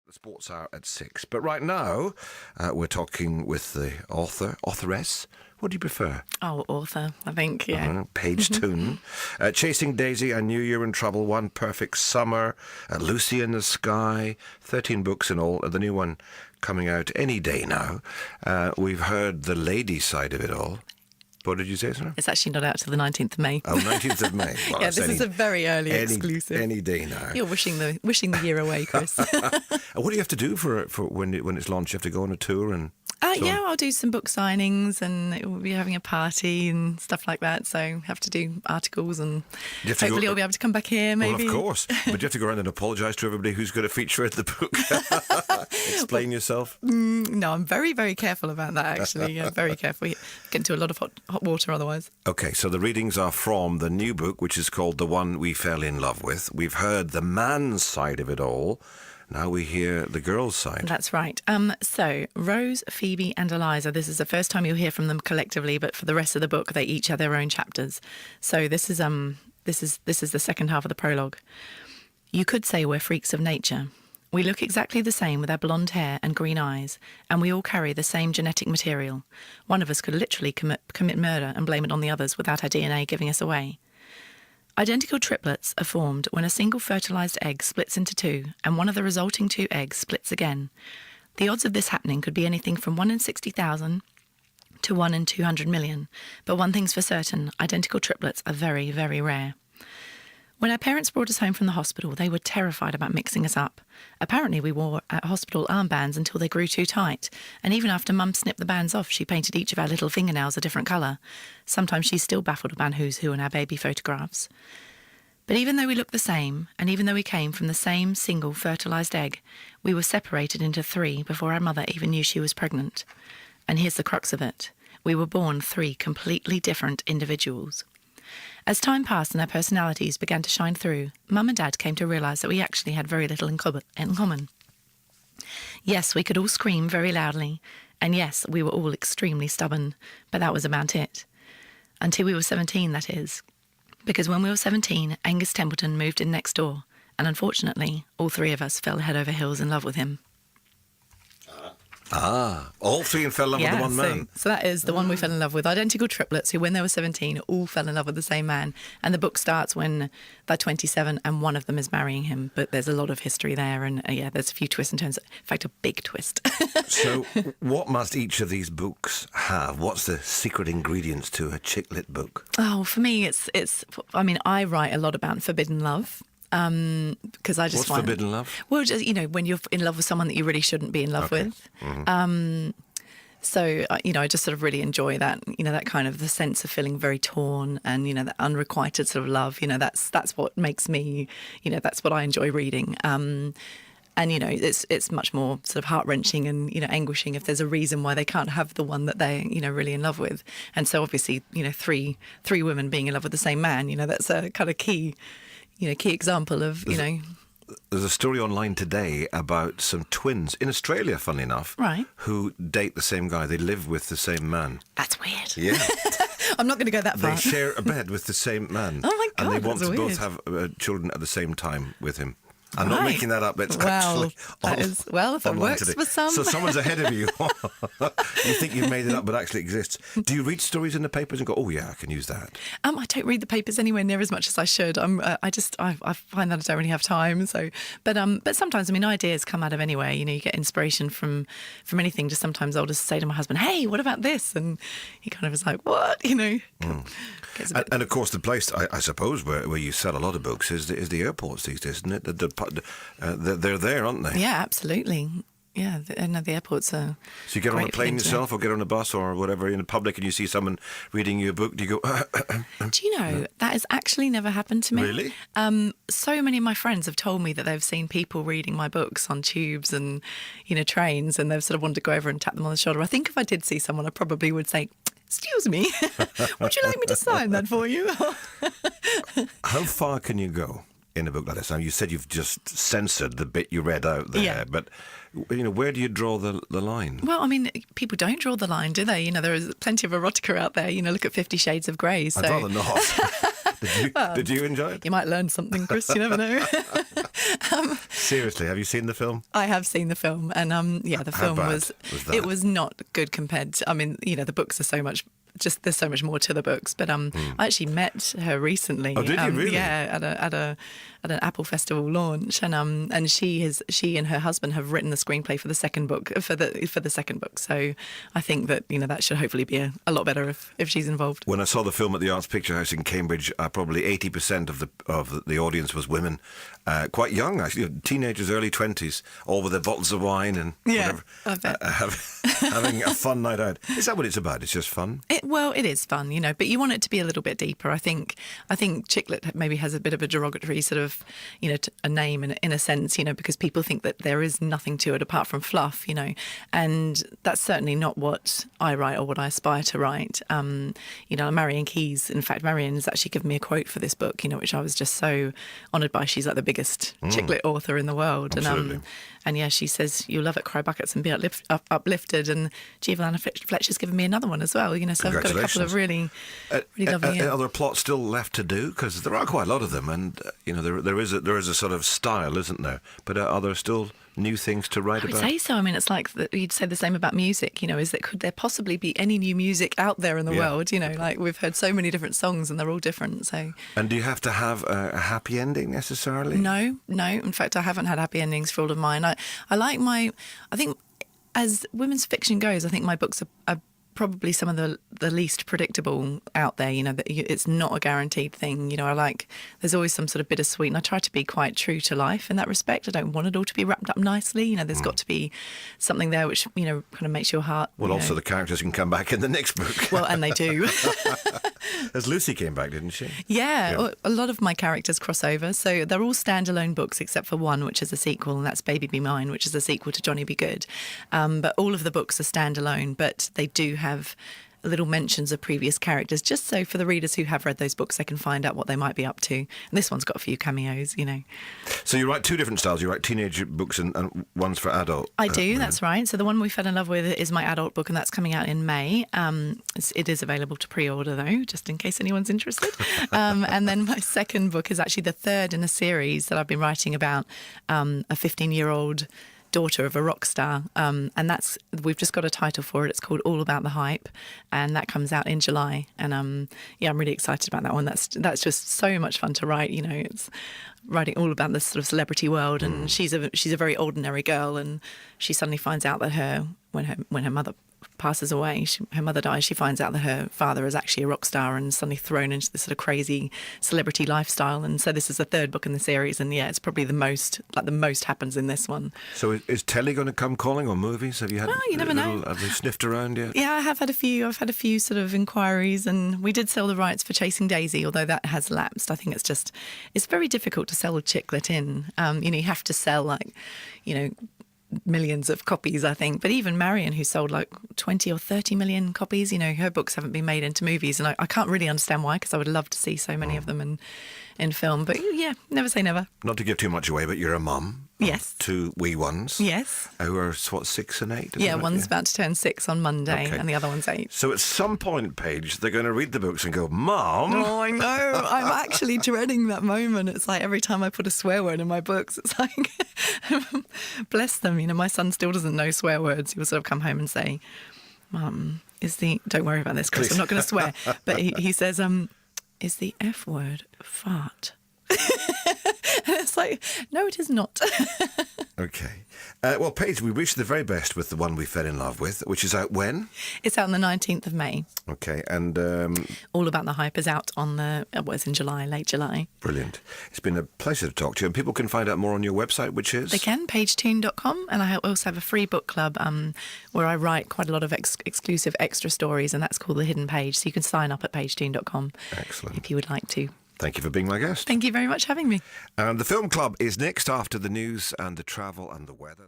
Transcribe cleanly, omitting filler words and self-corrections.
The Sports Hour at 6. But right now, we're talking with the authoress. What do you prefer? Oh, author, I think, yeah. Paige Toon. Chasing Daisy, I Knew You Were in Trouble, One Perfect Summer, Lucy in the Sky, 13 books in all. The new one coming out any day now. We've heard the lady side of it all. What did you say, sir? It's actually not out till the 19th of May. Oh, 19th of May. Well, yeah, this is a very early exclusive. Any day now. You're wishing the year away, Chris. What do you have to do for when it's launched? You have to go on a tour and... Yeah, I'll do some book signings and we'll be having a party and stuff like that. So have to do articles and hopefully I'll be able to come back here maybe. Well, of course. But you have to go around and apologise to everybody who's going to feature in the book. Explain yourself. No, I'm very, very careful about that actually. Yeah, very careful. Get into a lot of hot water otherwise. Okay, so the readings are from the new book, which is called The One We Fell in Love With. We've heard the man's side of it all. Now we hear the girl's side. That's right. So Rose, Phoebe and Eliza, this is the first time you'll hear from them collectively, but for the rest of the book, they each have their own chapters. So this is the second half of the prologue. You could say we're freaks of nature. We look exactly the same with our blonde hair and green eyes, and we all carry the same genetic material. One of us could literally commit murder and blame it on the others without our DNA giving us away. Identical triplets are formed when a single fertilised egg splits into two and one of the resulting two eggs splits again. The odds of this happening could be anything from 1 in 60,000 to 1 in 200 million, but one thing's for certain, identical triplets are very, very rare. When our parents brought us home from the hospital, they were terrified about mixing us up. Apparently we wore hospital armbands until they grew too tight, and even after Mum snipped the bands off, she painted each of our little fingernails a different colour. Sometimes she's still baffled about who's who in our baby photographs. But even though we looked the same, and even though we came from the same single fertilised egg, we were separated into three before our mother even knew she was pregnant. And here's the crux of it. We were born three completely different individuals. As time passed and our personalities began to shine through, Mum and Dad came to realise that we actually had very little in common. Yes, we could all scream very loudly, and yes, we were all extremely stubborn, but that was about it. Until we were 17, that is. Because when we were 17, Angus Templeton moved in next door, and unfortunately, all three of us fell head over heels in love with him. All three fell in love with the one man. So that is the one we fell in love with. Identical triplets who, when they were 17, all fell in love with the same man. And the book starts when they're 27 and one of them is marrying him. But there's a lot of history there and, there's a few twists and turns. In fact, a big twist. So what must each of these books have? What's the secret ingredients to a chick lit book? Oh, for me, I write a lot about forbidden love. Because I just What's forbidden love? Well, just, when you're in love with someone that you really shouldn't be in love with. Mm-hmm. So, I just sort of really enjoy that, that kind of the sense of feeling very torn and, that unrequited sort of love, that's what makes me, that's what I enjoy reading. And, it's much more sort of heart-wrenching and, anguishing if there's a reason why they can't have the one that they're, really in love with. And so obviously, three women being in love with the same man, that's a kind of key example of, There's a story online today about some twins in Australia, funnily enough, right, who date the same guy. They live with the same man. That's weird. Yeah. I'm not going to go that far. They share a bed with the same man. Oh, my God, and they want to weird. both have children at the same time with him. I'm not making that up. It's if it works today. for some. So someone's ahead of you. You think you've made it up, but it actually exists. Do you read stories in the papers and go, oh, yeah, I can use that? I don't read the papers anywhere near as much as I should. I find that I don't really have time. So, but sometimes, ideas come out of anywhere. You get inspiration from anything. Just sometimes I'll just say to my husband, hey, what about this? And he kind of is like, what? And of course, the place, I suppose, where you sell a lot of books is the airports these days, isn't it? They're there, aren't they? Yeah, absolutely. Yeah, the airports are. So you get on a plane yourself, or get on a bus or whatever in public, and you see someone reading you a book. Do you go? Do you know that has actually never happened to me? Really? So many of my friends have told me that they've seen people reading my books on tubes and trains, and they've sort of wanted to go over and tap them on the shoulder. I think if I did see someone, I probably would say, excuse me, would you like me to sign that for you? How far can you go in a book like this? Now, you said you've just censored the bit you read out there, but where do you draw the line? Well, people don't draw the line, do they? There is plenty of erotica out there. Look at 50 Shades of Grey. So. I'd rather not. Did you enjoy it? You might learn something, Chris. You never know. Seriously, have you seen the film? I have seen the film, and the film bad was that? it was not good compared to. I mean, the books are so much. Just there's so much more to the books, but I actually met her recently. Oh, did you really? Yeah, at an Apple Festival launch, and she and her husband have written the screenplay for the second book for the second book. So I think that that should hopefully be a lot better if she's involved. When I saw the film at the Arts Picture House in Cambridge, probably 80% of the audience was women, quite young actually, teenagers, early 20s, all with their bottles of wine and whatever, I bet. having a fun night out. Is that what it's about? It's just fun. Well, it is fun, but you want it to be a little bit deeper. I think chick lit maybe has a bit of a derogatory sort of, a name in a sense, because people think that there is nothing to it apart from fluff, and that's certainly not what I write or what I aspire to write. Marion Keyes, in fact, Marion has actually given me a quote for this book, which I was just so honoured by. She's like the biggest chick lit author in the world. Absolutely. And yeah, she says, you'll love it, cry buckets and be uplifted. And Giovanna Fletcher's given me another one as well, so I've got a couple of really lovely... Are there plots still left to do? Because there are quite a lot of them, and there is a sort of style, isn't there? But are there still new things to write about? I would say so. I mean, it's like you'd say the same about music. Is that could there possibly be any new music out there in the world? Like we've heard so many different songs, and they're all different. So. And do you have to have a happy ending necessarily? No. In fact, I haven't had happy endings for all of mine. I like I think, as women's fiction goes, I think my books are probably some of the least predictable out there. That it's not a guaranteed thing. There's always some sort of bittersweet, and I try to be quite true to life in that respect. I don't want it all to be wrapped up nicely. There's got to be something there which kind of makes your heart. Well, also the characters can come back in the next book. Well, and they do. As Lucy came back, didn't she? Yeah, a lot of my characters cross over, so they're all standalone books except for one, which is a sequel, and that's Baby Be Mine, which is a sequel to Johnny Be Good. But all of the books are standalone, but they do have little mentions of previous characters, just so for the readers who have read those books, they can find out what they might be up to. And this one's got a few cameos, So you write two different styles. You write teenage books and one's for adult. I do, that's right. So the one we fell in love with is my adult book, and that's coming out in May. It is available to pre-order, though, just in case anyone's interested. And then my second book is actually the third in a series that I've been writing about a 15-year-old daughter of a rock star, and we've just got a title for it. It's called All About the Hype, and that comes out in July. And I'm really excited about that one. That's just so much fun to write. It's writing all about this sort of celebrity world, and she's a very ordinary girl, and she suddenly finds out that when her mother passes away, her mother dies, she finds out that her father is actually a rock star and suddenly thrown into this sort of crazy celebrity lifestyle. And so this is the third book in the series, and it's probably the most happens in this one. So is telly going to come calling, or movies? Have you had? Well, you never know. Have you sniffed around yet? Yeah, I have had a few. I've had a few sort of inquiries, and we did sell the rights for Chasing Daisy, although that has lapsed. I think it's very difficult to sell a chick lit in. You have to sell millions of copies, I think. But even Marion, who sold like 20 or 30 million copies, her books haven't been made into movies. And I can't really understand why, because I would love to see so many of them in film. But yeah, never say never. Not to give too much away, but you're a mum. Yes. Two wee ones. Yes. Who are, 6 and 8? Yeah, one's about to turn 6 on Monday, Okay. and the other one's 8. So at some point, Paige, they're going to read the books and go, Mom! Oh, I know. I'm actually dreading that moment. It's like every time I put a swear word in my books, it's like, bless them. My son still doesn't know swear words. He will sort of come home and say, Mum, don't worry about this, Chris, Please. I'm not going to swear. But he says, is the F word fart? And it's like, no, it is not. Okay. Well, Paige, we wish you the very best with the one we fell in love with, which is out when? It's out on the 19th of May. Okay, and... All About the Hype is out on it's in July, late July. Brilliant. It's been a pleasure to talk to you, and people can find out more on your website, which is? They can, PaigeToon.com, and I also have a free book club where I write quite a lot of exclusive extra stories, and that's called The Hidden Page, so you can sign up at PaigeToon.com. Excellent. If you would like to. Thank you for being my guest. Thank you very much for having me. And the Film Club is next after the news and the travel and the weather.